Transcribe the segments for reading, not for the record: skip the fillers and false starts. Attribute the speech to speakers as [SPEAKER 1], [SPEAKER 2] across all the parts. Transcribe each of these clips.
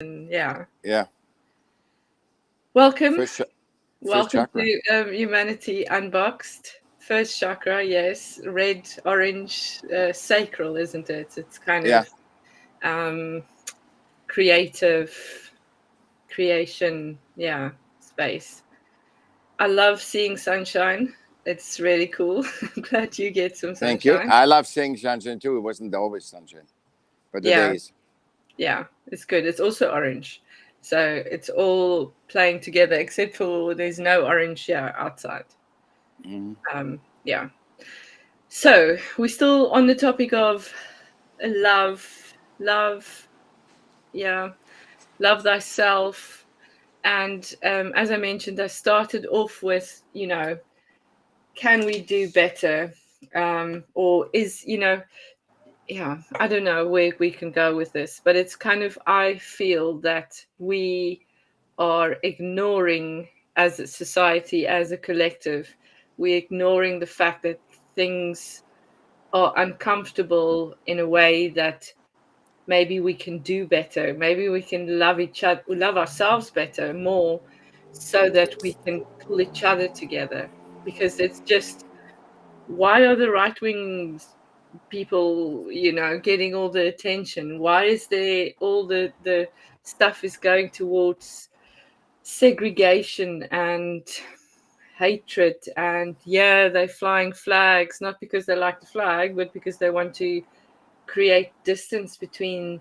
[SPEAKER 1] And yeah.
[SPEAKER 2] Yeah.
[SPEAKER 1] Welcome.
[SPEAKER 2] First, first
[SPEAKER 1] Welcome
[SPEAKER 2] chakra.
[SPEAKER 1] to Humanity Unboxed. First chakra, yes. Red, orange, sacral, isn't it? It's kind
[SPEAKER 2] Yeah.
[SPEAKER 1] of um, creative, creation, yeah, space. I love seeing sunshine. It's really cool. I'm glad you get some
[SPEAKER 2] Thank you.
[SPEAKER 1] sunshine.
[SPEAKER 2] I love saying sunshine too. It wasn't always sunshine, but today
[SPEAKER 1] Yeah,
[SPEAKER 2] is.
[SPEAKER 1] yeah, it's good. It's also orange. So it's all playing together, except for there's no orange here outside.
[SPEAKER 2] Mhm.
[SPEAKER 1] Yeah. So we're still on the topic of love, yeah, love thyself. And as I mentioned, I started off with, can we do better? Or is, yeah, I don't know where we can go with this, but it's kind of, I feel that we are ignoring as a society, as a collective, we're ignoring the fact that things are uncomfortable in a way that maybe we can do better. Maybe we can love each other, love ourselves better, more, so that we can pull each other together. Because it's just, why are the right wing people, getting all the attention? Why is there all the stuff is going towards segregation and hatred? And yeah, they're flying flags, not because they like the flag, but because they want to create distance between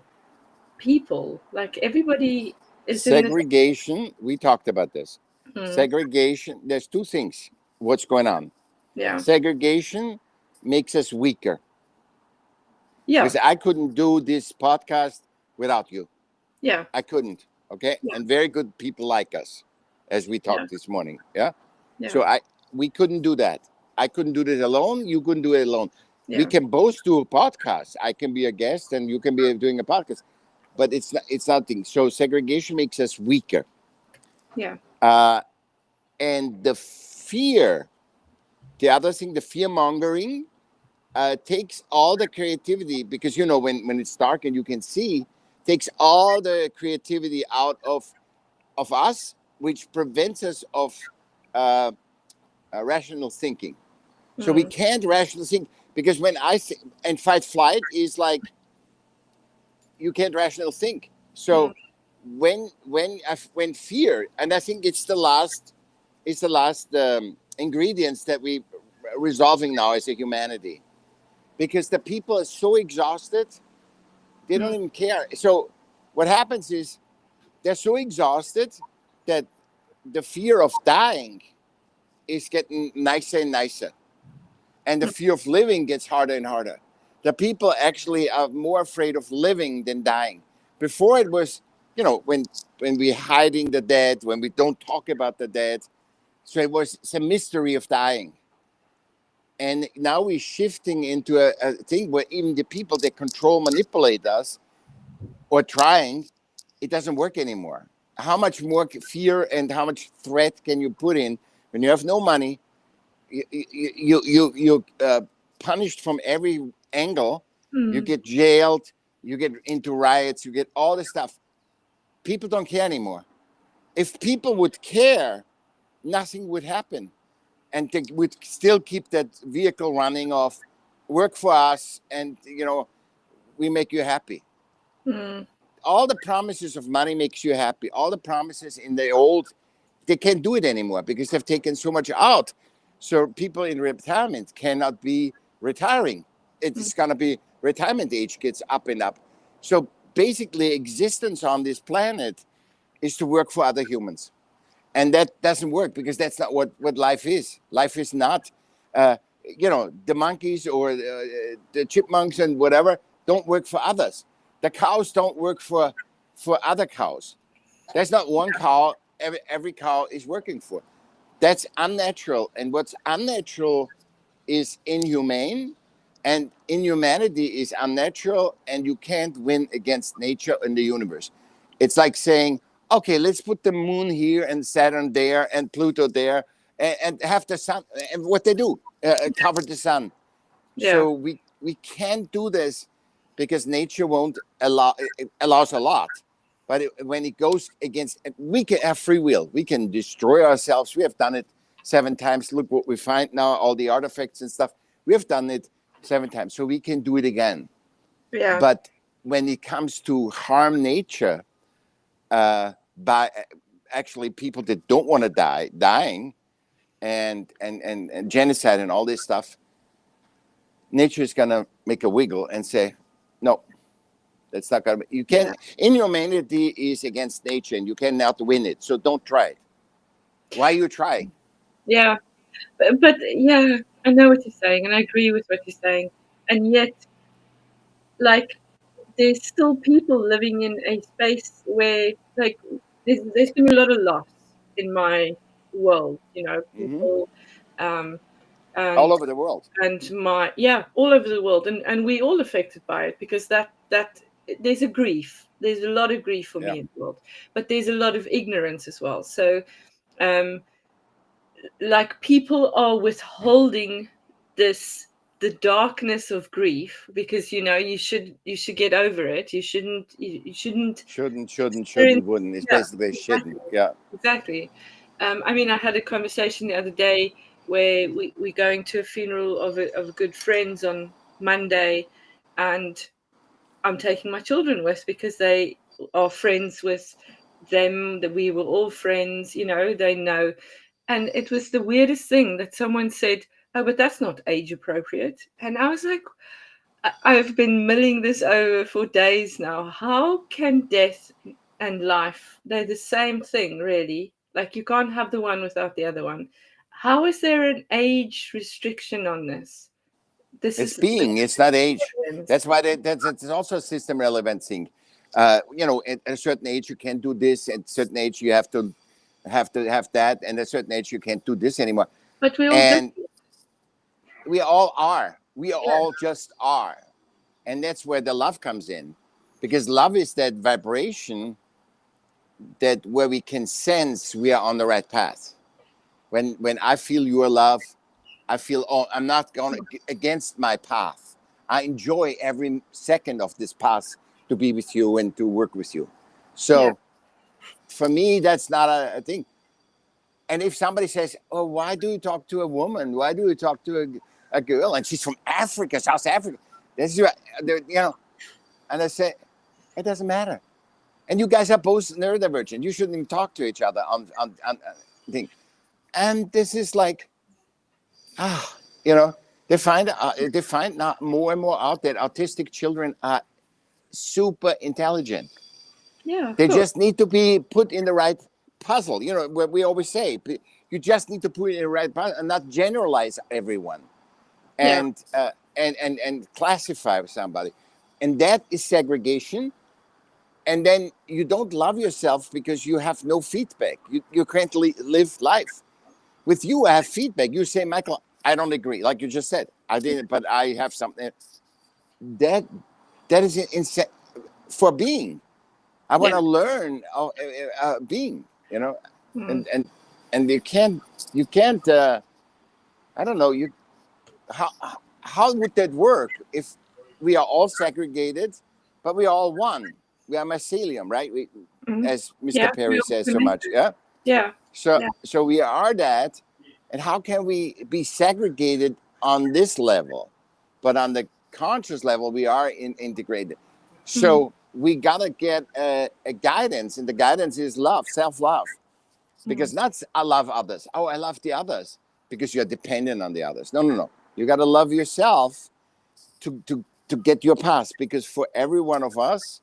[SPEAKER 1] people. Like everybody is in this.
[SPEAKER 2] Segregation. We talked about this.
[SPEAKER 1] Hmm,
[SPEAKER 2] Segregation. There's two things. What's going on?
[SPEAKER 1] yeah,
[SPEAKER 2] Segregation makes us weaker
[SPEAKER 1] yeah,
[SPEAKER 2] because I couldn't do this podcast without you.
[SPEAKER 1] yeah,
[SPEAKER 2] I couldn't. Okay,
[SPEAKER 1] yeah,
[SPEAKER 2] and very good people like us, as we
[SPEAKER 1] yeah,
[SPEAKER 2] talked this morning. Yeah.
[SPEAKER 1] yeah,
[SPEAKER 2] So we couldn't do that. I couldn't do this alone. You couldn't do it alone. We
[SPEAKER 1] yeah,
[SPEAKER 2] can both do a podcast. I can be a guest, and you can be doing a podcast. But it's nothing. So segregation makes us weaker,
[SPEAKER 1] yeah,
[SPEAKER 2] uh, and the fear. The other thing, the fear mongering, takes all the creativity because when it's dark and you can see, takes all the creativity out of us, which prevents us of uh, rational thinking. So we
[SPEAKER 1] mm,
[SPEAKER 2] can't rationally think because when I think, and fight flight is like you can't rational think.
[SPEAKER 1] mm,
[SPEAKER 2] So when fear, and I think it's the last ingredients that we resolving now as a humanity, because the people are so exhausted they
[SPEAKER 1] mm,
[SPEAKER 2] don't even care. So what happens is they're so exhausted that the fear of dying is getting nicer and nicer, and the
[SPEAKER 1] mm,
[SPEAKER 2] fear of living gets harder and harder. The people actually are more afraid of living than dying. Before it was, when we're hiding the dead, when we don't talk about the dead, so it's a mystery of dying. And now we're shifting into a thing where even the people that control, manipulate us, or trying, it doesn't work anymore. How much more fear and how much threat can you put in when you have no money? You punished from every angle. You
[SPEAKER 1] mm,
[SPEAKER 2] get jailed. You get into riots. You get all this stuff. People don't care anymore. If people would care, nothing would happen, and they would still keep that vehicle running of work for us, and we make you happy.
[SPEAKER 1] mm,
[SPEAKER 2] All the promises of money makes you happy. All the promises in the old, they can't do it anymore because they've taken so much out. So people in retirement cannot be retiring.
[SPEAKER 1] mm,
[SPEAKER 2] It's going to be retirement age gets up and up. So basically, existence on this planet is to work for other humans. And that doesn't work because that's not what life is. Life is not, the monkeys or the chipmunks and whatever don't work for others. The cows don't work for other cows. There's not one cow every cow is working for. That's unnatural. And what's unnatural is inhumane, and inhumanity is unnatural, and you can't win against nature and the universe. It's like saying, okay, let's put the moon here and Saturn there and Pluto there, and have the sun. And what they do, cover the sun.
[SPEAKER 1] yeah,
[SPEAKER 2] So we can't do this because nature won't allows a lot. But when it goes against, we can have free will. We can destroy ourselves. We have done it 7 times. Look what we find now, all the artifacts and stuff. We have done it 7 times, so we can do it again.
[SPEAKER 1] Yeah.
[SPEAKER 2] But when it comes to harm nature, by actually people that don't want to dying, and genocide and all this stuff, nature is gonna make a wiggle and say, no, that's not gonna be. You can't. Inhumanity is against nature, and you cannot win it. So don't try it. Why are you trying?
[SPEAKER 1] Yeah. But yeah, I know what you're saying, and I agree with what you're saying. And yet, like, there's still people living in a space where, like, there's been a lot of loss in my world. People, um,
[SPEAKER 2] All
[SPEAKER 1] and
[SPEAKER 2] over the world.
[SPEAKER 1] all over the world, and we all affected by it, because that there's a grief. There's a lot of grief for
[SPEAKER 2] Yeah.
[SPEAKER 1] me in the world, but there's a lot of ignorance as well. So, like, people are withholding this the darkness of grief, because you should get over it. You shouldn't
[SPEAKER 2] Shouldn't, wouldn't. It's
[SPEAKER 1] yeah,
[SPEAKER 2] basically
[SPEAKER 1] exactly.
[SPEAKER 2] shouldn't. Yeah.
[SPEAKER 1] Exactly. I mean, I had a conversation the other day where we're going to a funeral of a good friend's on Monday, and I'm taking my children with, because they are friends with them, that we were all friends, they know. And it was the weirdest thing that someone said, "Oh, but that's not age appropriate." And I was like, I've been milling this over for days now. How can death and life, they're the same thing, really? Like, you can't have the one without the other one. How is there an age restriction on this? This
[SPEAKER 2] It's
[SPEAKER 1] is
[SPEAKER 2] being. It's not age.
[SPEAKER 1] this.
[SPEAKER 2] That's why that's also a system relevant thing. At a certain age you can do this. At a certain age you have to have that, and at a certain age you can't do this anymore.
[SPEAKER 1] But we all do.
[SPEAKER 2] And we all are. We
[SPEAKER 1] Yeah.
[SPEAKER 2] all just are. And that's where the love comes in, because love is that vibration that where we can sense we are on the right path. When I feel your love, I feel, oh, I'm not going against my path. I enjoy every second of this path to be with you and to work with you. So for me, that's not a thing. And if somebody says, oh, why do you talk to a woman? Why do you talk to a girl? And she's from Africa, South Africa. This is, and I say, it doesn't matter. And you guys are both neurodivergent. You shouldn't even talk to each other on thing. And this is like, they find now more and more out that autistic children are super intelligent.
[SPEAKER 1] Yeah.
[SPEAKER 2] They just need to be put in the right puzzle. What we always say, you just need to put it in the right puzzle and not generalize everyone, and classify somebody. And that is segregation. And then you don't love yourself because you have no feedback. You can't live life. With you, I have feedback. You say, Michael, I don't agree. Like you just said, I didn't, but I have something. That is for being. I want to learn being, and you can't. I don't know. How would that work if we are all segregated, but we are all one? We are mycelium, right? As Mr. Perry says so much. Yeah.
[SPEAKER 1] Yeah.
[SPEAKER 2] So we are that, and how can we be segregated on this level, but on the conscious level we are integrated? So we gotta get a guidance, and the guidance is love, self-love, because not I love others. Oh, I love the others because you're dependent on the others. No. You gotta love yourself to get your path, because for every one of us,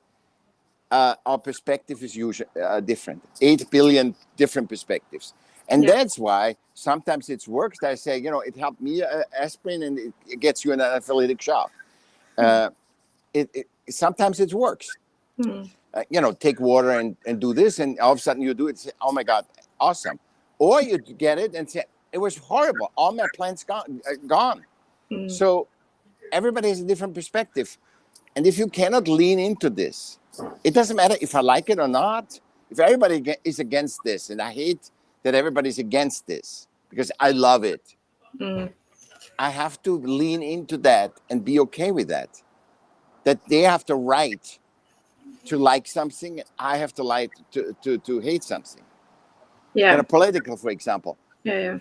[SPEAKER 2] our perspective is usually different. 8 billion different perspectives. And that's why sometimes it works. I say, it helped me, aspirin, and it gets you an anaphylactic shock. Sometimes it works. Take water and do this, and all of a sudden you do it, say, oh my God, awesome. Or you get it and say, it was horrible. All my plants gone. So everybody has a different perspective. And if you cannot lean into this, it doesn't matter if I like it or not. If everybody is against this, and I hate that everybody's against this because I love it, I have to lean into that and be okay with that. That they have the right to like something, I have to like to hate something.
[SPEAKER 1] Yeah.
[SPEAKER 2] Political, for example.
[SPEAKER 1] Yeah.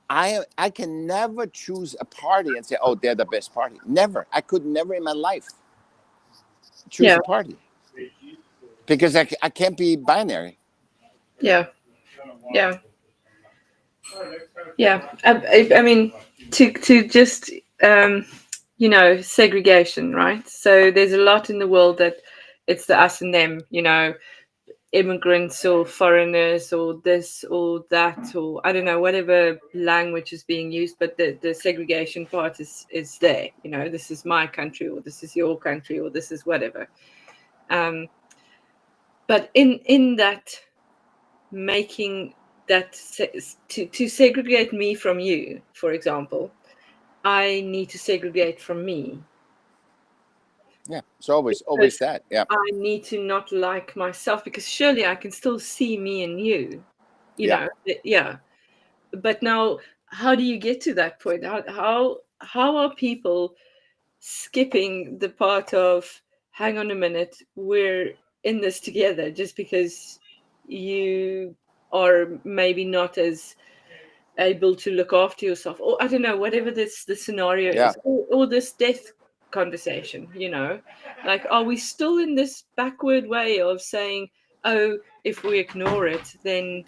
[SPEAKER 2] I can never choose a party and say, oh, they're the best party. Never. I could never in my life choose
[SPEAKER 1] Yeah.
[SPEAKER 2] a party because I can't be binary.
[SPEAKER 1] Yeah. Yeah. Yeah. I mean, to just segregation, right? So there's a lot in the world that it's the us and them, immigrants or foreigners or this or that, or I don't know, whatever language is being used, but the segregation part is there. This is my country, or this is your country, or this is whatever. But in that, making that to segregate me from you, for example, I need to segregate from me.
[SPEAKER 2] Yeah, it's always
[SPEAKER 1] Because
[SPEAKER 2] that. Yeah,
[SPEAKER 1] I need to not like myself, because surely I can still see me and you,
[SPEAKER 2] yeah,
[SPEAKER 1] yeah. But now, how do you get to that point? How are people skipping the part of, hang on a minute, we're in this together, just because you are maybe not as able to look after yourself, or I don't know, whatever the scenario
[SPEAKER 2] yeah.
[SPEAKER 1] is, or this death conversation, like, are we still in this backward way of saying, oh, if we ignore it, then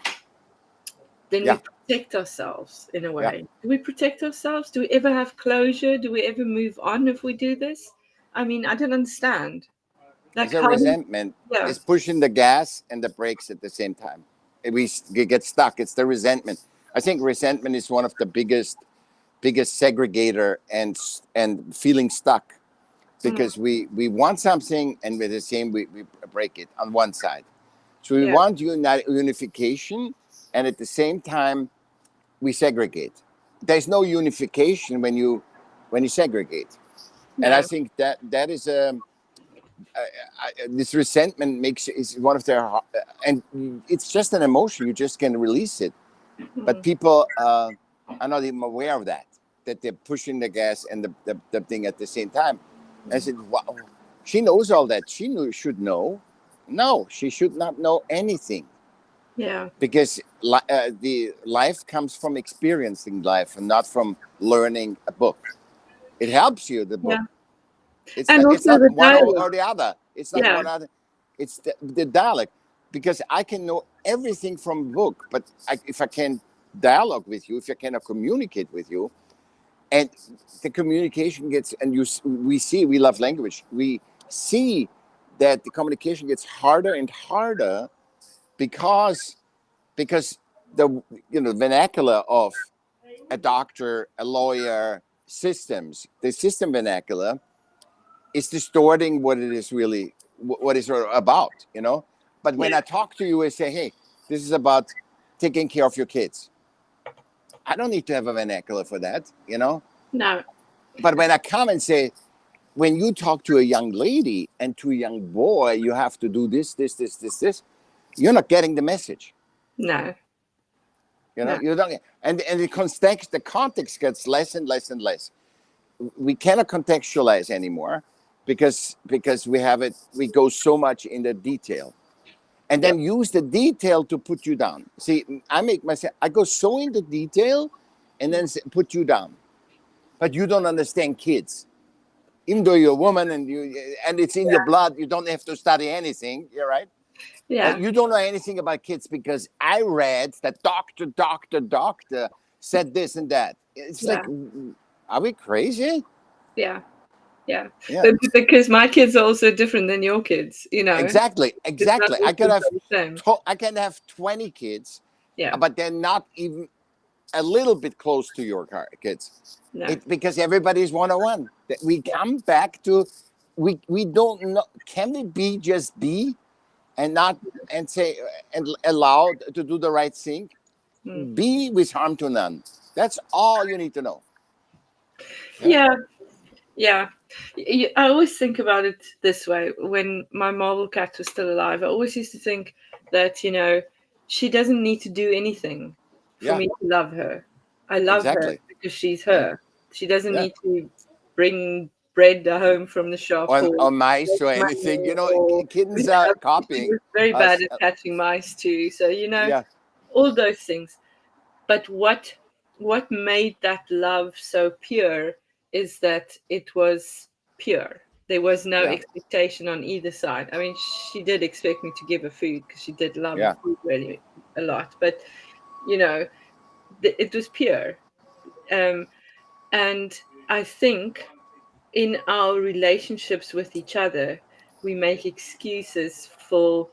[SPEAKER 1] we
[SPEAKER 2] Yeah,
[SPEAKER 1] protect ourselves in a
[SPEAKER 2] yeah.
[SPEAKER 1] way? Do we protect ourselves? Do we ever have closure? Do we ever move on if we do this? I mean, I don't understand. Like,
[SPEAKER 2] It's a
[SPEAKER 1] how do
[SPEAKER 2] resentment.
[SPEAKER 1] yeah,
[SPEAKER 2] It's pushing the gas and the brakes at the same time. We get stuck. It's the resentment. I think resentment is one of the biggest segregator and feeling stuck
[SPEAKER 1] mm,
[SPEAKER 2] because we want something and with the same we break it on one side. So we
[SPEAKER 1] yeah,
[SPEAKER 2] want unification, and at the same time we segregate. There's no unification when you segregate, and I
[SPEAKER 1] no,
[SPEAKER 2] think that is this resentment makes is one of their and it's just an emotion. You just can release it, but
[SPEAKER 1] mm,
[SPEAKER 2] people are not even aware of that they're pushing the gas and the thing at the same time. And I said, wow, she knows all that. Should know. No, she should not know anything
[SPEAKER 1] yeah,
[SPEAKER 2] because the life comes from experiencing life and not from learning a book. It helps you, the book.
[SPEAKER 1] yeah,
[SPEAKER 2] It's
[SPEAKER 1] and
[SPEAKER 2] not,
[SPEAKER 1] also the
[SPEAKER 2] one
[SPEAKER 1] dialogue.
[SPEAKER 2] or the other. It's not
[SPEAKER 1] Yeah,
[SPEAKER 2] one other. It's the dialogue, because I can know everything from a book, but if I can dialogue with you, if I cannot communicate with you, and the communication gets, and we love language. We see that the communication gets harder and harder because the vernacular of a doctor, a lawyer, systems, the system vernacular is distorting what it is really, what it's about, But when
[SPEAKER 1] yeah,
[SPEAKER 2] I talk to you and say, hey, this is about taking care of your kids, I don't need to have a vernacular for that.
[SPEAKER 1] no,
[SPEAKER 2] But when I come and say, when you talk to a young lady and to a young boy, you have to do this, you're not getting the message.
[SPEAKER 1] no, no,
[SPEAKER 2] You don't, and the context gets less and less and less. We cannot contextualize anymore because we go so much in the detail, and
[SPEAKER 1] yeah,
[SPEAKER 2] then use the detail to put you down. See, I go so into detail and then put you down, but you don't understand kids. Even though you're a woman and it's in your blood, you don't have to study anything. You're right.
[SPEAKER 1] yeah,
[SPEAKER 2] You don't know anything about kids because I read that doctor said this and that. It's
[SPEAKER 1] yeah,
[SPEAKER 2] like, are we crazy?
[SPEAKER 1] yeah, yeah.
[SPEAKER 2] Yeah,
[SPEAKER 1] But because my kids are also different than your kids,
[SPEAKER 2] exactly,
[SPEAKER 1] it's not
[SPEAKER 2] exactly.
[SPEAKER 1] also the same.
[SPEAKER 2] I can have 20 kids,
[SPEAKER 1] Yeah,
[SPEAKER 2] but they're not even a little bit close to your kids.
[SPEAKER 1] no,
[SPEAKER 2] Because everybody's 101. We
[SPEAKER 1] yeah,
[SPEAKER 2] come back to we don't know. Can we be and not and say and allowed to do the right thing?
[SPEAKER 1] mm.
[SPEAKER 2] Be with harm to none. That's all you need to know. Yeah,
[SPEAKER 1] Yeah, yeah. I always think about it this way. When my marble cat was still alive, I always used to think that, she doesn't need to do anything for
[SPEAKER 2] yeah,
[SPEAKER 1] me to love her. I love her
[SPEAKER 2] exactly.
[SPEAKER 1] because she's
[SPEAKER 2] Yeah,
[SPEAKER 1] her. She doesn't
[SPEAKER 2] yeah,
[SPEAKER 1] need to bring bread home from the shop,
[SPEAKER 2] or mice or anything.
[SPEAKER 1] money,
[SPEAKER 2] You know,
[SPEAKER 1] or
[SPEAKER 2] kittens are
[SPEAKER 1] she
[SPEAKER 2] copying
[SPEAKER 1] was very bad
[SPEAKER 2] us.
[SPEAKER 1] at catching mice too. So
[SPEAKER 2] Yeah,
[SPEAKER 1] all those things. But what made that love so pure is that it was pure. There was no
[SPEAKER 2] yeah,
[SPEAKER 1] expectation on either side. I mean, she did expect me to give her food because she did love
[SPEAKER 2] yeah.
[SPEAKER 1] food really a lot, but you know, it was pure. Um, and I think in our relationships with each other, we make excuses for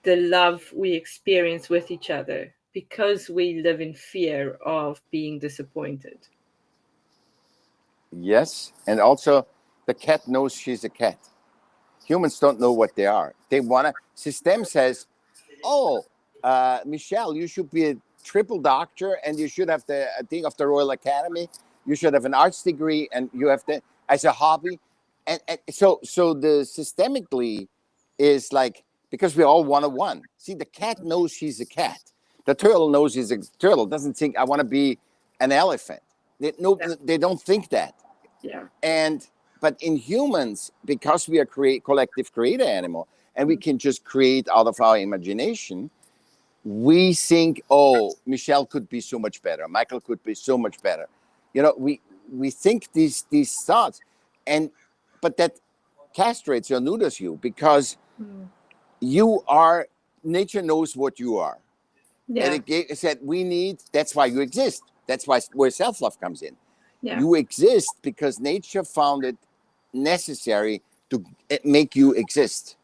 [SPEAKER 1] the love we experience with each other because we live in fear of being disappointed.
[SPEAKER 2] Yes, and also the cat knows she's a cat. Humans don't know what they are. They wanna. System says, "Oh, Michelle, you should be a triple doctor, and you should have the thing of the Royal Academy. You should have an arts degree, and you have the as a hobby." And so the systemically is like because we all one. See, the cat knows she's a cat. The turtle knows he's a turtle. Doesn't think I want to be an elephant.
[SPEAKER 1] Yeah.
[SPEAKER 2] They don't think that.
[SPEAKER 1] Yeah.
[SPEAKER 2] And but in humans, because we are collective creator animal, and we can just create out of our imagination, we think, oh, Michelle could be so much better, Michael could be so much better. You know, we think these thoughts, and but that castrates or neuters you because
[SPEAKER 1] Mm.
[SPEAKER 2] you are nature knows what you are, and
[SPEAKER 1] Yeah.
[SPEAKER 2] it said we need. That's why you exist. That's why where self love comes in.
[SPEAKER 1] Yeah.
[SPEAKER 2] You exist because nature found it necessary to make you exist.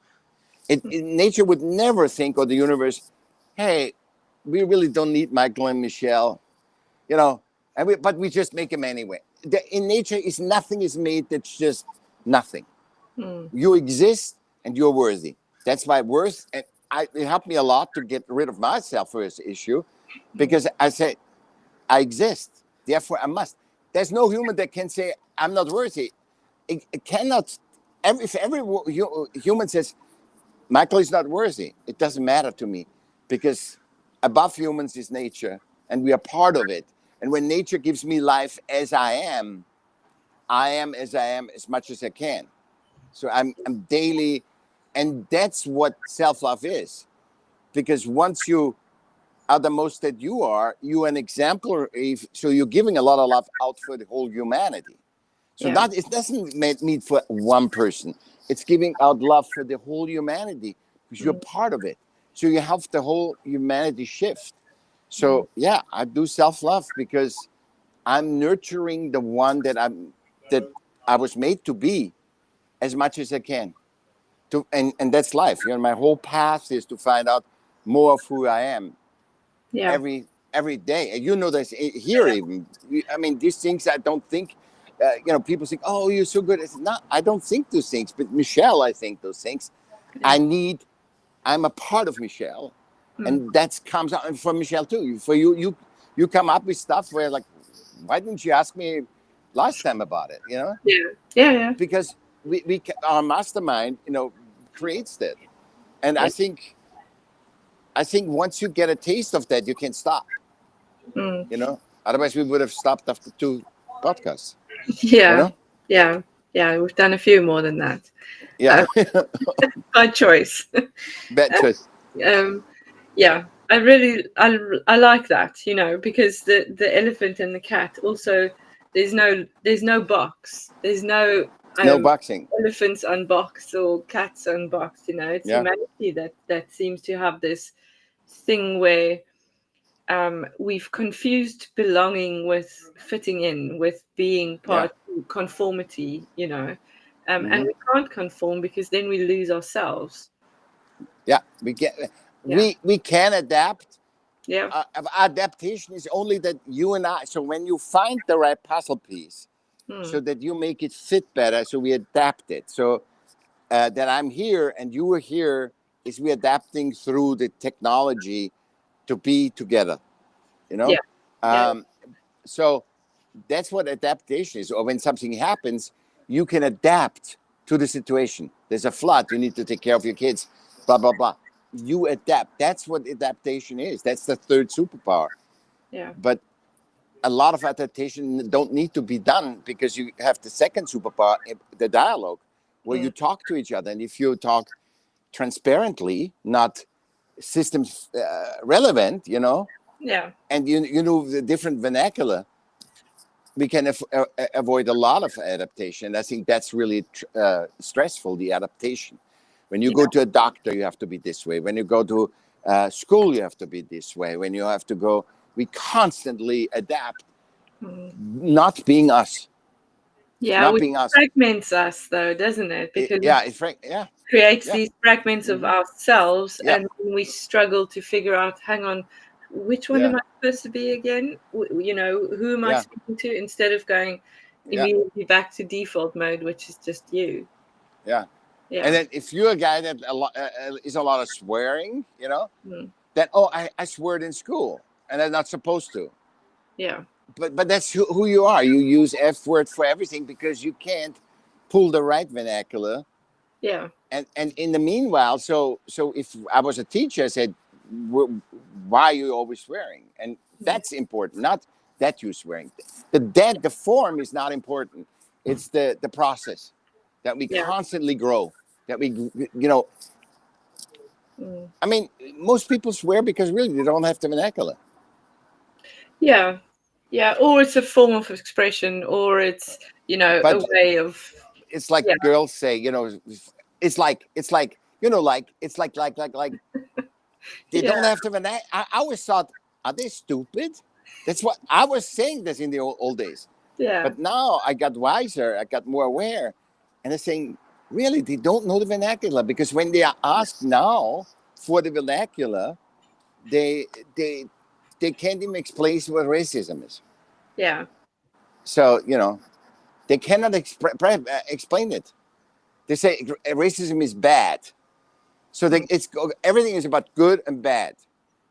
[SPEAKER 2] Nature would never think, or the universe, hey, we really don't need Michael and Michelle, you know, but we just make them anyway. In nature, is nothing is made that's just nothing.
[SPEAKER 1] Mm.
[SPEAKER 2] You exist and you're worthy. That's my worth. And it helped me a lot to get rid of my self-worth issue
[SPEAKER 1] Mm.
[SPEAKER 2] because I say, I exist, therefore I must. There's no human that can say, I'm not worthy. It cannot, if every human says, Michael is not worthy, it doesn't matter to me because above humans is nature and we are part of it. And when nature gives me life as I am as I am as much as I can. So I'm daily, and that's what self-love is. Because once you are the most that you are an exemplar. So you're giving a lot of love out for the whole humanity. So
[SPEAKER 1] Yeah.
[SPEAKER 2] it doesn't mean for one person. It's giving out love for the whole humanity because you're
[SPEAKER 1] Mm.
[SPEAKER 2] part of it. So you help the whole humanity shift.
[SPEAKER 1] Mm.
[SPEAKER 2] So yeah, I do self-love because I'm nurturing the one that I was made to be as much as I can. And that's life. You know, my whole path is to find out more of who I am
[SPEAKER 1] Yeah.
[SPEAKER 2] every day. And you know this here even. I mean, these things I don't think. People think, "Oh, you're so good." It's not. I don't think those things, but Michelle, I think those things.
[SPEAKER 1] Yeah.
[SPEAKER 2] I'm a part of Michelle,
[SPEAKER 1] Mm.
[SPEAKER 2] and that comes out from Michelle too. For you come up with stuff where like, why didn't you ask me last time about it? You know,
[SPEAKER 1] Yeah. Yeah. Yeah.
[SPEAKER 2] because we our mastermind, creates that, and
[SPEAKER 1] Yeah.
[SPEAKER 2] I think once you get a taste of that, you can stop.
[SPEAKER 1] Mm.
[SPEAKER 2] Otherwise we would have stopped after 2 podcasts. You
[SPEAKER 1] Yeah.
[SPEAKER 2] know,
[SPEAKER 1] Yeah. Yeah. We've done a few more than that
[SPEAKER 2] yeah,
[SPEAKER 1] uh, by choice.
[SPEAKER 2] bad choice.
[SPEAKER 1] um, yeah, I like that, because the elephant and the cat also there's no box, there's no
[SPEAKER 2] No
[SPEAKER 1] um
[SPEAKER 2] boxing.
[SPEAKER 1] elephants unboxed or cats unboxed. It's
[SPEAKER 2] Yeah,
[SPEAKER 1] humanity that seems to have this thing where we've confused belonging with fitting in, with being
[SPEAKER 2] yeah,
[SPEAKER 1] part conformity, and
[SPEAKER 2] hmm
[SPEAKER 1] we can't conform because then we lose ourselves.
[SPEAKER 2] yeah.
[SPEAKER 1] Yeah.
[SPEAKER 2] We can adapt.
[SPEAKER 1] Yeah.
[SPEAKER 2] Adaptation is only that you and I. So when you find the right puzzle piece,
[SPEAKER 1] Hmm.
[SPEAKER 2] so that you make it fit better, so we adapt it. So that I'm here and you are here is we adapting through the technology to be together. You
[SPEAKER 1] Yeah.
[SPEAKER 2] know,
[SPEAKER 1] Yeah.
[SPEAKER 2] um, so that's what adaptation is. Or when something happens, you can adapt to the situation. There's a flood, you need to take care of your kids, blah, blah, blah. You adapt. That's what adaptation is. That's the third superpower.
[SPEAKER 1] Yeah.
[SPEAKER 2] But a lot of adaptation don't need to be done because you have the second superpower, the dialogue, where you talk to each other. And if you talk transparently, not systems relevant,
[SPEAKER 1] Yeah.
[SPEAKER 2] and you know the different vernacular, we can avoid a lot of adaptation. I think that's really stressful, the adaptation. When you go to a doctor, you have to be this way. When you go to school, you have to be this way. When you have to go, we constantly adapt, not being us.
[SPEAKER 1] Yeah,
[SPEAKER 2] Not
[SPEAKER 1] which
[SPEAKER 2] being us.
[SPEAKER 1] fragments us, though, doesn't it? Because
[SPEAKER 2] Yeah,
[SPEAKER 1] creates
[SPEAKER 2] yeah,
[SPEAKER 1] these fragments of ourselves,
[SPEAKER 2] yeah,
[SPEAKER 1] and we struggle to figure out, hang on, which one
[SPEAKER 2] yeah,
[SPEAKER 1] am I supposed to be again? Who am I
[SPEAKER 2] yeah,
[SPEAKER 1] speaking to? Instead of going
[SPEAKER 2] yeah,
[SPEAKER 1] immediately back to default mode, which is just you.
[SPEAKER 2] yeah. And
[SPEAKER 1] Yeah.
[SPEAKER 2] then if you're a guy that is a lot of swearing,
[SPEAKER 1] Mm.
[SPEAKER 2] that I swear in school and I'm not supposed to.
[SPEAKER 1] Yeah.
[SPEAKER 2] But that's who you are. You use F word for everything because you can't pull the right vernacular.
[SPEAKER 1] Yeah.
[SPEAKER 2] And in the meanwhile, so if I was a teacher, I said, why are you always swearing? And that's important, not that you're swearing. The form is not important. It's the process that we
[SPEAKER 1] Yeah.
[SPEAKER 2] constantly grow. That we,
[SPEAKER 1] Mm.
[SPEAKER 2] I mean, most people swear because really they don't have the vernacular.
[SPEAKER 1] Yeah. Yeah. Or it's a form of expression, or it's, a
[SPEAKER 2] But
[SPEAKER 1] way of,
[SPEAKER 2] it's like
[SPEAKER 1] yeah.
[SPEAKER 2] girls say, it's like, like they
[SPEAKER 1] Yeah.
[SPEAKER 2] don't have to vernacular. I always thought, are they stupid? That's what I was saying this in the old days.
[SPEAKER 1] Yeah.
[SPEAKER 2] But now I got wiser, I got more aware, and they're saying, really, they don't know the vernacular because when they are asked now for the vernacular, they they they can't even explain what racism is.
[SPEAKER 1] Yeah.
[SPEAKER 2] So they cannot explain it. They say racism is bad. So everything is about good and bad.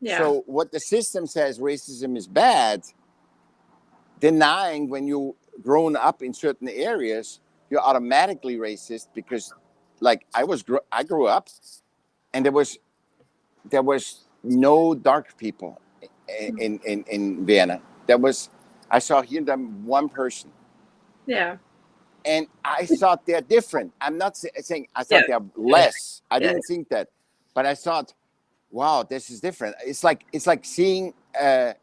[SPEAKER 1] Yeah.
[SPEAKER 2] So what the system says racism is bad, denying when you grown up in certain areas, you're automatically racist because, like I grew up, and there was no dark people in Vienna. I saw here them one person,
[SPEAKER 1] Yeah.
[SPEAKER 2] and I thought they're different. I'm not saying I
[SPEAKER 1] Yeah.
[SPEAKER 2] thought they're
[SPEAKER 1] Yeah.
[SPEAKER 2] less. I
[SPEAKER 1] Yeah.
[SPEAKER 2] didn't think that, but I thought, wow, this is different. It's like seeing a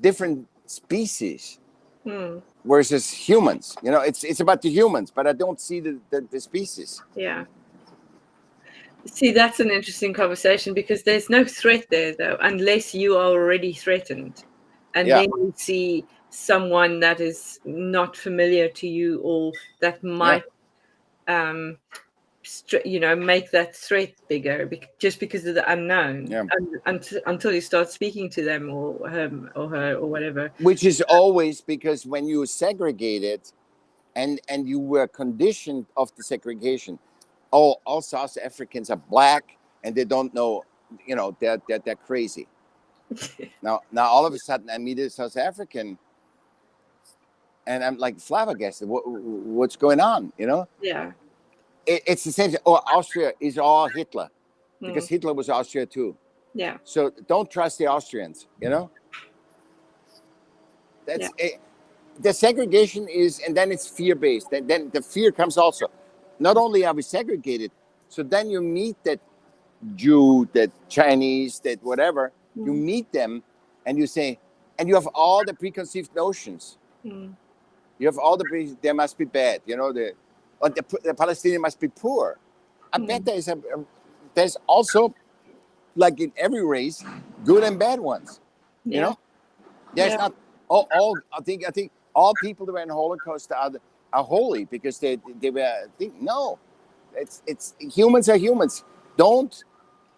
[SPEAKER 2] different species
[SPEAKER 1] Mm.
[SPEAKER 2] versus humans. It's about the humans, but I don't see the species.
[SPEAKER 1] Yeah. See, that's an interesting conversation because there's no threat there, though, unless you are already threatened. And
[SPEAKER 2] Yeah,
[SPEAKER 1] then you see someone that is not familiar to you, or that
[SPEAKER 2] yeah,
[SPEAKER 1] might, make that threat bigger just because of the unknown,
[SPEAKER 2] yeah.
[SPEAKER 1] until you start speaking to them, or him or her or whatever.
[SPEAKER 2] Which is always because when you segregated and you were conditioned of the segregation, all South Africans are black and they don't know, they're crazy. Now all of a sudden I meet a South African and I'm like flabbergasted. What's going on?
[SPEAKER 1] Yeah.
[SPEAKER 2] It's the same thing. Oh, Austria is all Hitler because
[SPEAKER 1] Mm.
[SPEAKER 2] Hitler was Austria too.
[SPEAKER 1] Yeah.
[SPEAKER 2] So don't trust the Austrians.
[SPEAKER 1] Yeah.
[SPEAKER 2] That's it. The segregation is, and then it's fear-based. Then the fear comes also. Not only are we segregated, so then you meet that Jew, that Chinese, that whatever, you
[SPEAKER 1] Mm.
[SPEAKER 2] meet them and you say, and you have all the preconceived notions.
[SPEAKER 1] Mm.
[SPEAKER 2] You have all they must be bad, the Palestinian must be poor. I bet
[SPEAKER 1] Mm.
[SPEAKER 2] there's also, like in every race, good and bad ones. You
[SPEAKER 1] Yeah.
[SPEAKER 2] know, there's
[SPEAKER 1] Yeah.
[SPEAKER 2] not all. I think all people that were in the Holocaust are holy because they were. No, it's humans are humans. Don't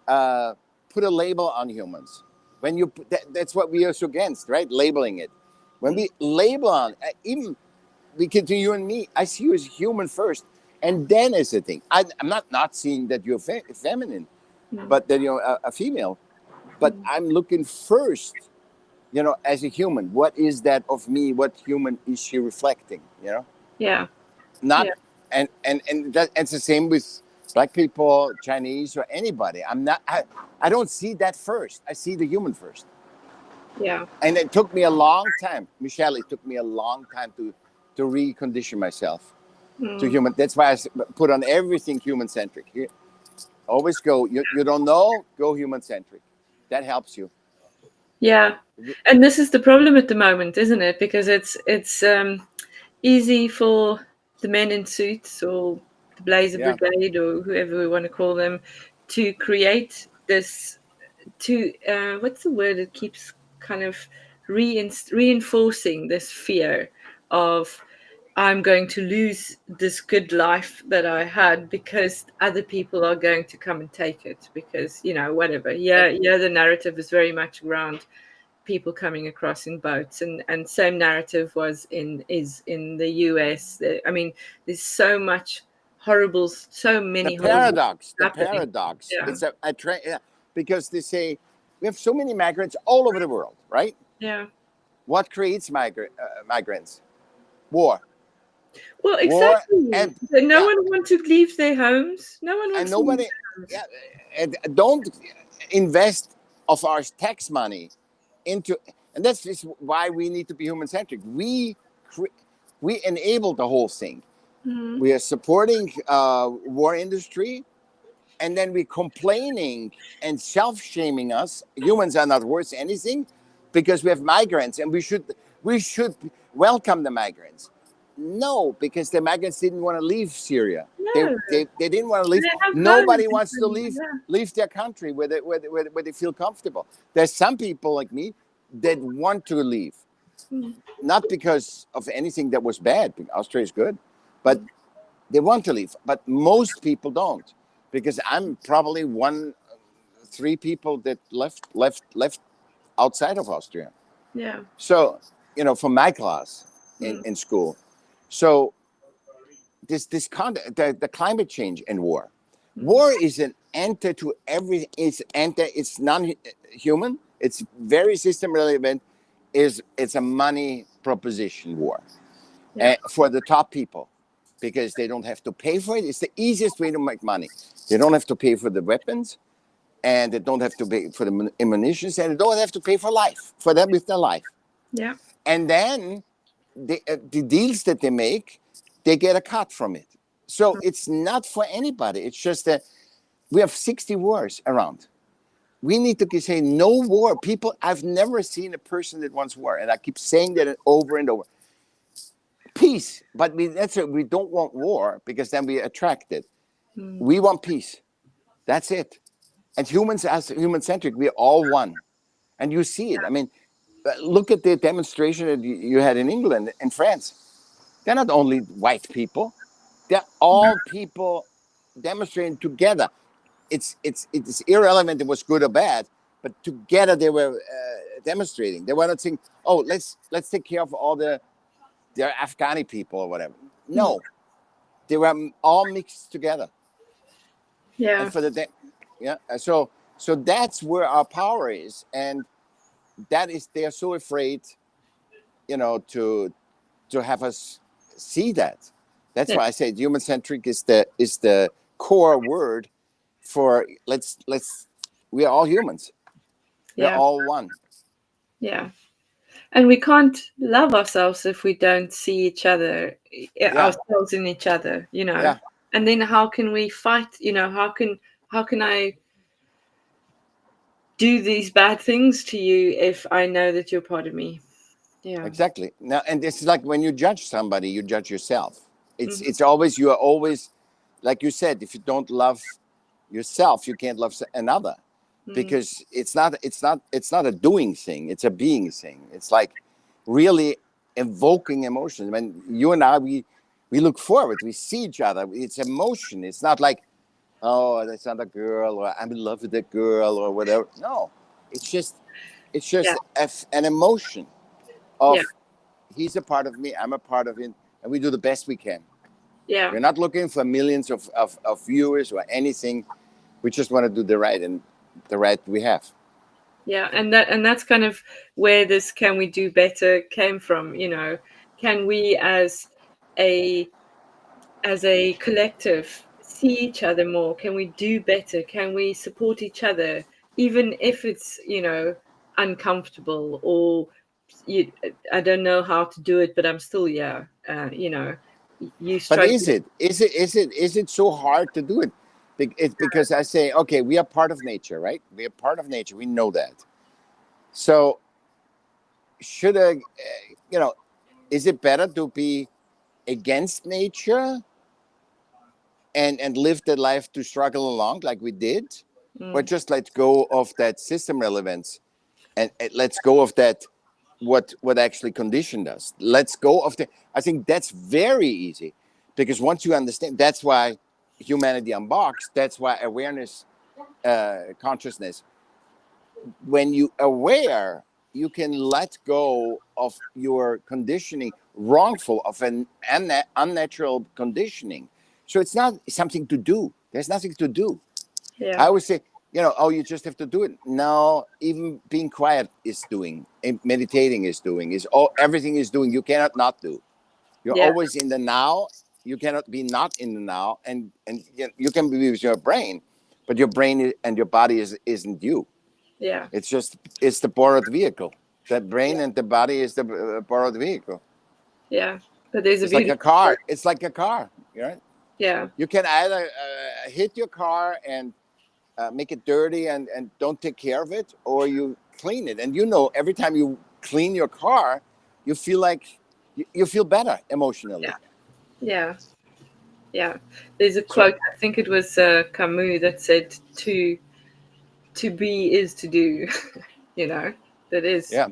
[SPEAKER 2] put a label on humans. When you that's what we are so against, right? Labeling it. When we label on even we can do you and me. I see you as human first, and then as a thing. I'm not seeing that you're feminine,
[SPEAKER 1] Mm.
[SPEAKER 2] but that you're a female. But
[SPEAKER 1] Mm.
[SPEAKER 2] I'm looking first, as a human. What is that of me? What human is she reflecting?
[SPEAKER 1] Yeah.
[SPEAKER 2] Not
[SPEAKER 1] Yeah.
[SPEAKER 2] and it's the same with black people, Chinese, or anybody. I don't see that first. I see the human first.
[SPEAKER 1] Yeah.
[SPEAKER 2] And it took me a long time, Michelle. It took me a long time to recondition myself to
[SPEAKER 1] Mm.
[SPEAKER 2] human. That's why I put on everything human centric. Always go. You don't know, go human centric. That helps you.
[SPEAKER 1] Yeah. And this is the problem at the moment, isn't it? Because it's easy for the men in suits or the Blazer
[SPEAKER 2] Yeah.
[SPEAKER 1] Brigade or whoever we want to call them to create this, to what's the word that keeps kind of reinforcing this fear of I'm going to lose this good life that I had because other people are going to come and take it, because whatever.
[SPEAKER 2] And
[SPEAKER 1] Yeah, the narrative is very much around people coming across in boats, and same narrative is in the US. I mean, there's so
[SPEAKER 2] the
[SPEAKER 1] many horrible
[SPEAKER 2] paradox, the
[SPEAKER 1] happening.
[SPEAKER 2] paradox.
[SPEAKER 1] Yeah.
[SPEAKER 2] It's yeah, because they say we have so many migrants all over the world, right?
[SPEAKER 1] Yeah.
[SPEAKER 2] What creates migrants? War,
[SPEAKER 1] Well,
[SPEAKER 2] war,
[SPEAKER 1] exactly.
[SPEAKER 2] and
[SPEAKER 1] No
[SPEAKER 2] yeah,
[SPEAKER 1] one wants to leave their homes. No one
[SPEAKER 2] and
[SPEAKER 1] wants to leave
[SPEAKER 2] nobody,
[SPEAKER 1] their homes.
[SPEAKER 2] yeah, and don't invest of our tax money into, and that's just why we need to be human centric. We enable the whole thing.
[SPEAKER 1] Mm.
[SPEAKER 2] We are supporting war industry, and then we complaining and self-shaming us. Humans are not worth anything because we have migrants, and we should welcome the migrants. No, because the migrants didn't want to leave Syria. They,
[SPEAKER 1] No,
[SPEAKER 2] they didn't want to leave.
[SPEAKER 1] they have homes.
[SPEAKER 2] Nobody wants to leave their country where they feel comfortable. There's some people like me that want to leave,
[SPEAKER 1] Yeah.
[SPEAKER 2] not because of anything that was bad. Austria is good, but
[SPEAKER 1] Mm.
[SPEAKER 2] they want to leave. But most people don't, because I'm probably one, three people that left outside of Austria.
[SPEAKER 1] Yeah.
[SPEAKER 2] So, from my class
[SPEAKER 1] Mm.
[SPEAKER 2] in school. So the climate change and war.
[SPEAKER 1] Mm.
[SPEAKER 2] War is an enter to every. It's non-human. It's very system relevant. It's a money proposition war
[SPEAKER 1] Yeah.
[SPEAKER 2] for the top people, because they don't have to pay for it. It's the easiest way to make money. They don't have to pay for the weapons, and they don't have to pay for the ammunition, and they don't have to pay for life for them with their life.
[SPEAKER 1] Yeah.
[SPEAKER 2] And then the deals that they make, they get a cut from it. So it's not for anybody. It's just that we have 60 wars around. We need to say no war. People, I've never seen a person that wants war, and I keep saying that over and over. Peace, but we don't want war, because then we attract it.
[SPEAKER 1] Mm.
[SPEAKER 2] We want peace. That's it. And humans, as human centric, we're all one. And you see it. I mean, look at the demonstration that you had in England and France. They're not only white people; they're all people demonstrating together. It's irrelevant if it was good or bad, but together they were demonstrating. They were not saying, "Oh, let's take care of all they're Afghani people or whatever."
[SPEAKER 1] Mm.
[SPEAKER 2] No, they were all mixed together. And
[SPEAKER 1] Yeah.
[SPEAKER 2] for yeah, so that's where our power is, and that is, they're so afraid, to have us see that. That's
[SPEAKER 1] Yeah.
[SPEAKER 2] why I say human centric is the core word for let's we are all humans. We're
[SPEAKER 1] Yeah.
[SPEAKER 2] all one.
[SPEAKER 1] Yeah. And we can't love ourselves if we don't see each other,
[SPEAKER 2] Yeah,
[SPEAKER 1] ourselves in each other,
[SPEAKER 2] yeah,
[SPEAKER 1] And then how can we fight? How can I do these bad things to you if I know that you're part of me? Yeah.
[SPEAKER 2] exactly. Now, and this is like when you judge somebody, you judge yourself. It's
[SPEAKER 1] Hmm.
[SPEAKER 2] it's always you are always, like you said, if you don't love yourself, you can't love another,
[SPEAKER 1] Mm.
[SPEAKER 2] because it's not a doing thing. It's a being thing. It's like really evoking emotions. When you and I, we look forward, we see each other. It's emotion. It's not like, oh, that's not a girl, or I'm in love with that girl, or whatever. No, it's just it's
[SPEAKER 1] Yeah.
[SPEAKER 2] just an emotion
[SPEAKER 1] Yeah.
[SPEAKER 2] of, he's a part of me, I'm a part of him, and we do the best we can.
[SPEAKER 1] Yeah.
[SPEAKER 2] We're not looking for millions of viewers or anything. We just want to do the right, and the right we have.
[SPEAKER 1] Yeah. And that's kind of where this "can we do better" came from. Can we, a as a collective, see each other more? Can we do better? Can we support each other, even if it's uncomfortable, or you, I don't know how to do it, but I'm still, yeah, you know, you
[SPEAKER 2] But
[SPEAKER 1] struggle.
[SPEAKER 2] is it so hard to do it? It's because I say, okay, we are part of nature, right? We are part of nature. We know that. So should I, you know, is it better to be against nature and live the life to struggle along like we did, or
[SPEAKER 1] Mm,
[SPEAKER 2] just let go of that system relevance and let's go of that what actually conditioned us. Let's go of the. I think that's very easy, because once you understand, that's why humanity unboxed. That's why awareness, consciousness. When you aware, you can let go of your conditioning, wrongful of an unnatural conditioning. So it's not something to do. There's nothing to do. I
[SPEAKER 1] yeah,
[SPEAKER 2] always say, oh, you just have to do it. No, even being quiet is doing, and meditating is doing, is all, everything is doing. You cannot not do. You're
[SPEAKER 1] yeah,
[SPEAKER 2] always in the now. You cannot be not in the now, and you can be with your brain, but your brain and your body isn't you.
[SPEAKER 1] yeah,
[SPEAKER 2] It's the borrowed vehicle. The
[SPEAKER 1] yeah,
[SPEAKER 2] brain and the body is the borrowed vehicle.
[SPEAKER 1] yeah. But there's a
[SPEAKER 2] It's like a
[SPEAKER 1] beautiful
[SPEAKER 2] car.
[SPEAKER 1] word.
[SPEAKER 2] It's like a car. Right?
[SPEAKER 1] Yeah,
[SPEAKER 2] You can either hit your car and make it dirty and don't take care of it, or you clean it. And every time you clean your car, you feel like you feel better
[SPEAKER 1] yeah,
[SPEAKER 2] emotionally.
[SPEAKER 1] yeah, yeah. There's a
[SPEAKER 2] So
[SPEAKER 1] quote. I think it was Camus that said, to be is to do." You know, that is,
[SPEAKER 2] yeah,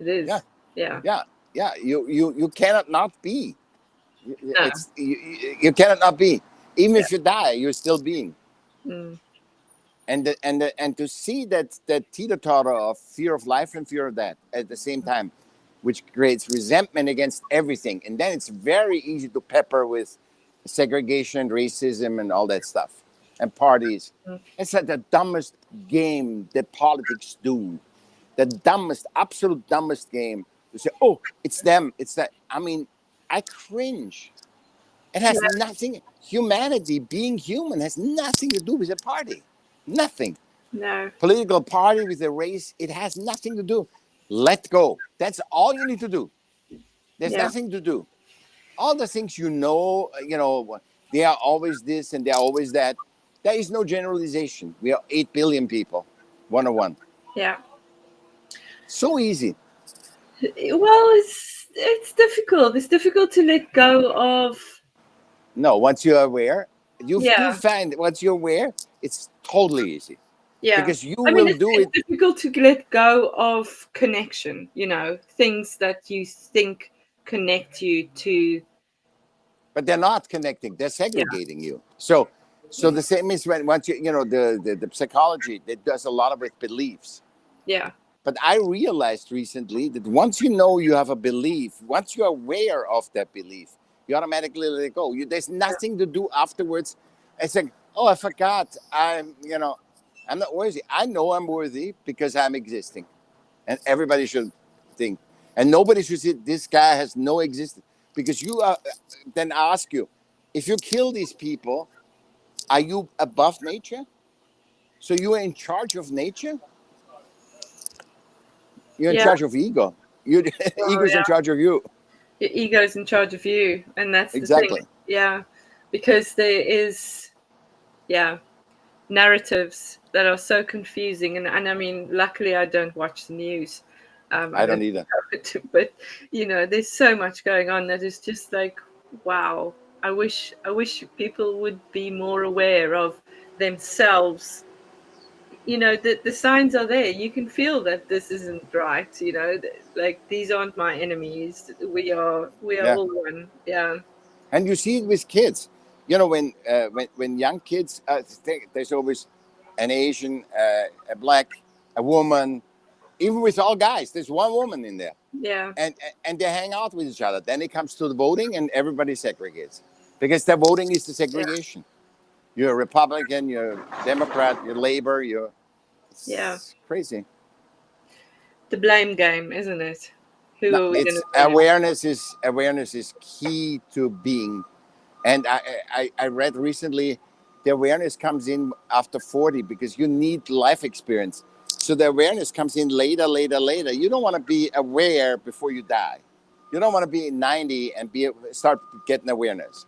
[SPEAKER 1] it
[SPEAKER 2] yeah,
[SPEAKER 1] is. Yeah.
[SPEAKER 2] yeah, yeah. You cannot not be.
[SPEAKER 1] No.
[SPEAKER 2] You cannot not be. Even
[SPEAKER 1] Yeah.
[SPEAKER 2] if you die, you're still being.
[SPEAKER 1] Mm,
[SPEAKER 2] And to see that teeter-totter of fear of life and fear of death at the same time, which creates resentment against everything, and then it's very easy to pepper with segregation, racism, and all that stuff, and parties.
[SPEAKER 1] mm,
[SPEAKER 2] It's like the dumbest game that politics do, the dumbest, absolute dumbest game. To say, oh, it's them, it's that. I mean, I cringe. It has
[SPEAKER 1] yeah.
[SPEAKER 2] nothing. Humanity, being human, has nothing to do with a party. Nothing.
[SPEAKER 1] No.
[SPEAKER 2] Political party with a race, it has nothing to do. Let go. That's all you need to do. There's
[SPEAKER 1] Yeah.
[SPEAKER 2] nothing to do. All the things they are always this and they are always that. There is no generalization. We are 8 billion people, 101.
[SPEAKER 1] Yeah.
[SPEAKER 2] So easy.
[SPEAKER 1] Well, it's difficult. It's difficult to let go of.
[SPEAKER 2] No, once you're aware, you
[SPEAKER 1] Yeah.
[SPEAKER 2] find once you're aware, it's totally easy,
[SPEAKER 1] Yeah.
[SPEAKER 2] because you
[SPEAKER 1] I mean,
[SPEAKER 2] will do
[SPEAKER 1] it's
[SPEAKER 2] it,
[SPEAKER 1] difficult to let go of connection, you know, things that you think connect you to.
[SPEAKER 2] but they're not connecting. They're
[SPEAKER 1] Yeah.
[SPEAKER 2] segregating you. So the same is when once the psychology that does a lot of with beliefs.
[SPEAKER 1] Yeah.
[SPEAKER 2] But I realized recently that once you know you have a belief, once you're aware of that belief, you automatically let it go. There's nothing to do afterwards. It's like, oh, I forgot. I'm not worthy. I know I'm worthy because I'm existing, and everybody should think, and nobody should say this guy has no existence, because you are. Then I ask you, if you kill these people, are you above nature? So you are in charge of nature? You're in
[SPEAKER 1] Yeah.
[SPEAKER 2] charge of ego. You ego
[SPEAKER 1] Well,
[SPEAKER 2] is in
[SPEAKER 1] yeah.
[SPEAKER 2] charge of you.
[SPEAKER 1] Your ego's in charge of you, and that's the thing.
[SPEAKER 2] Exactly.
[SPEAKER 1] Yeah. Because there is, yeah, narratives that are so confusing, and I mean, luckily I don't watch the news. I
[SPEAKER 2] I don't
[SPEAKER 1] don't
[SPEAKER 2] either.
[SPEAKER 1] but there's so much going on that is just like, wow. I wish people would be more aware of themselves. The signs are there. You can feel that this isn't right. Like, these aren't my enemies. We are
[SPEAKER 2] Yeah,
[SPEAKER 1] all one. Yeah.
[SPEAKER 2] and you see it with kids. When young kids, there's always an Asian, a black, a woman. Even with all guys, there's one woman in there,
[SPEAKER 1] Yeah.
[SPEAKER 2] and they hang out with each other. Then it comes to the voting, and everybody segregates, because the voting is the
[SPEAKER 1] Yeah.
[SPEAKER 2] segregation. You're a Republican, you're a Democrat, you're Labor,
[SPEAKER 1] Yeah.
[SPEAKER 2] it's crazy.
[SPEAKER 1] The blame game, isn't it?
[SPEAKER 2] No,
[SPEAKER 1] Who are we
[SPEAKER 2] it's
[SPEAKER 1] gonna blame?
[SPEAKER 2] awareness is key to being. And I read recently, the awareness comes in after 40, because you need life experience. So the awareness comes in later, later, later. You don't want to be aware before you die. You don't want to be 90 and start getting awareness.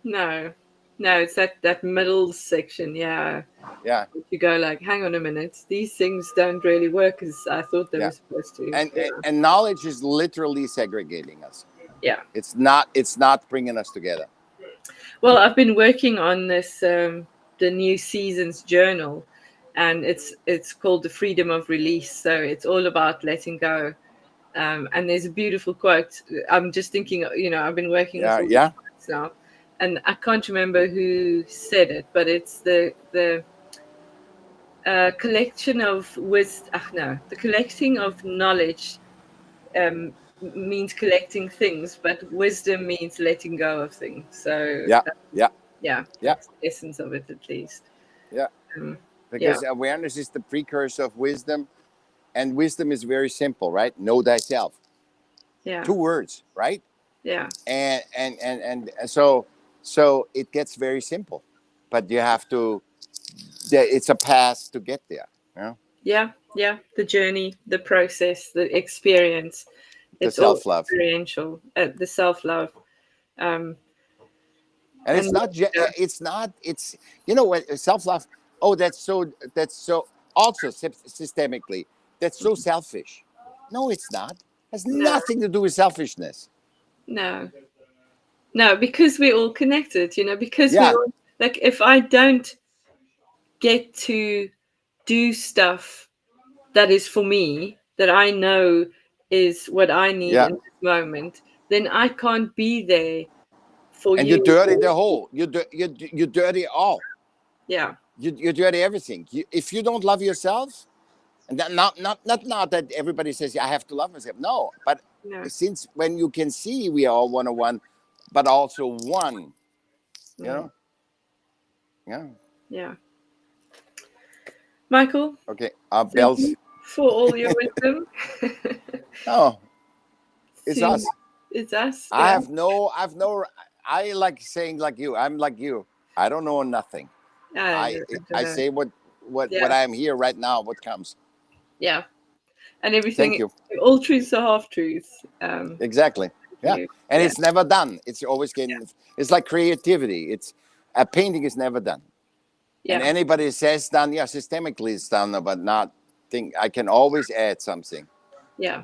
[SPEAKER 1] No, no, it's that middle section. Yeah,
[SPEAKER 2] Yeah,
[SPEAKER 1] you go like, hang on a minute, these things don't really work as I thought they
[SPEAKER 2] yeah.
[SPEAKER 1] were supposed to.
[SPEAKER 2] And,
[SPEAKER 1] Yeah,
[SPEAKER 2] and and knowledge is literally segregating us.
[SPEAKER 1] yeah.
[SPEAKER 2] It's not bringing us together.
[SPEAKER 1] Well, I've been working on this the new season's journal, and it's called the freedom of release. So it's all about letting go. And there's a beautiful quote. I'm just thinking, I've been working with
[SPEAKER 2] Yeah,
[SPEAKER 1] all these
[SPEAKER 2] yeah,
[SPEAKER 1] quotes now, and I can't remember who said it, but it's the collection of no, the collecting of knowledge means collecting things, but wisdom means letting go of things. So
[SPEAKER 2] yeah, yeah,
[SPEAKER 1] yeah,
[SPEAKER 2] yeah,
[SPEAKER 1] that's the essence of it, at least.
[SPEAKER 2] yeah.
[SPEAKER 1] Um, yeah,
[SPEAKER 2] Because awareness is the precursor of wisdom, and wisdom is very simple, right? Know thyself.
[SPEAKER 1] yeah,
[SPEAKER 2] 2 words, right?
[SPEAKER 1] yeah,
[SPEAKER 2] And so it gets very simple, but you have to. It's a path to get there. You know?
[SPEAKER 1] yeah, yeah. The journey, the process, the experience.
[SPEAKER 2] The
[SPEAKER 1] It's all
[SPEAKER 2] self love,
[SPEAKER 1] experiential. The self love. Um,
[SPEAKER 2] and
[SPEAKER 1] and yeah,
[SPEAKER 2] it's not. It's what self love. Oh, that's so also systemically. That's so selfish. No, it's not. It has
[SPEAKER 1] no,
[SPEAKER 2] nothing to do with selfishness.
[SPEAKER 1] no, no, because we're all connected. Because we
[SPEAKER 2] Yeah,
[SPEAKER 1] all like. If I don't get to do stuff that is for me, that I know is what I need
[SPEAKER 2] yeah.
[SPEAKER 1] in this moment, then I can't be there for
[SPEAKER 2] And you
[SPEAKER 1] you.
[SPEAKER 2] dirty the whole. You dirty all.
[SPEAKER 1] Yeah,
[SPEAKER 2] You dirty everything. If you don't love yourself, and that not that everybody says, yeah, I have to love myself. No, but
[SPEAKER 1] no,
[SPEAKER 2] since when you can see we are all 101, but also one, you
[SPEAKER 1] mm,
[SPEAKER 2] know, yeah.
[SPEAKER 1] yeah. Michael,
[SPEAKER 2] Okay,
[SPEAKER 1] thank
[SPEAKER 2] bells.
[SPEAKER 1] you for all your wisdom.
[SPEAKER 2] No, it's
[SPEAKER 1] to
[SPEAKER 2] us.
[SPEAKER 1] It's us.
[SPEAKER 2] I
[SPEAKER 1] Yeah,
[SPEAKER 2] have no. I've no. I like saying like you. I'm like you. I don't know nothing. I
[SPEAKER 1] I don't
[SPEAKER 2] I
[SPEAKER 1] know.
[SPEAKER 2] say what
[SPEAKER 1] Yeah,
[SPEAKER 2] I am here right now. What comes.
[SPEAKER 1] yeah, and
[SPEAKER 2] Thank
[SPEAKER 1] everything.
[SPEAKER 2] you.
[SPEAKER 1] All truths are half truths.
[SPEAKER 2] Exactly.
[SPEAKER 1] Thank
[SPEAKER 2] Yeah.
[SPEAKER 1] you.
[SPEAKER 2] And
[SPEAKER 1] Yeah,
[SPEAKER 2] it's never done. It's always
[SPEAKER 1] yeah,
[SPEAKER 2] getting. It's like creativity. It's a painting is never done. And
[SPEAKER 1] yeah,
[SPEAKER 2] anybody says done, yeah, systemically it's done, but not think I can always add something.
[SPEAKER 1] yeah.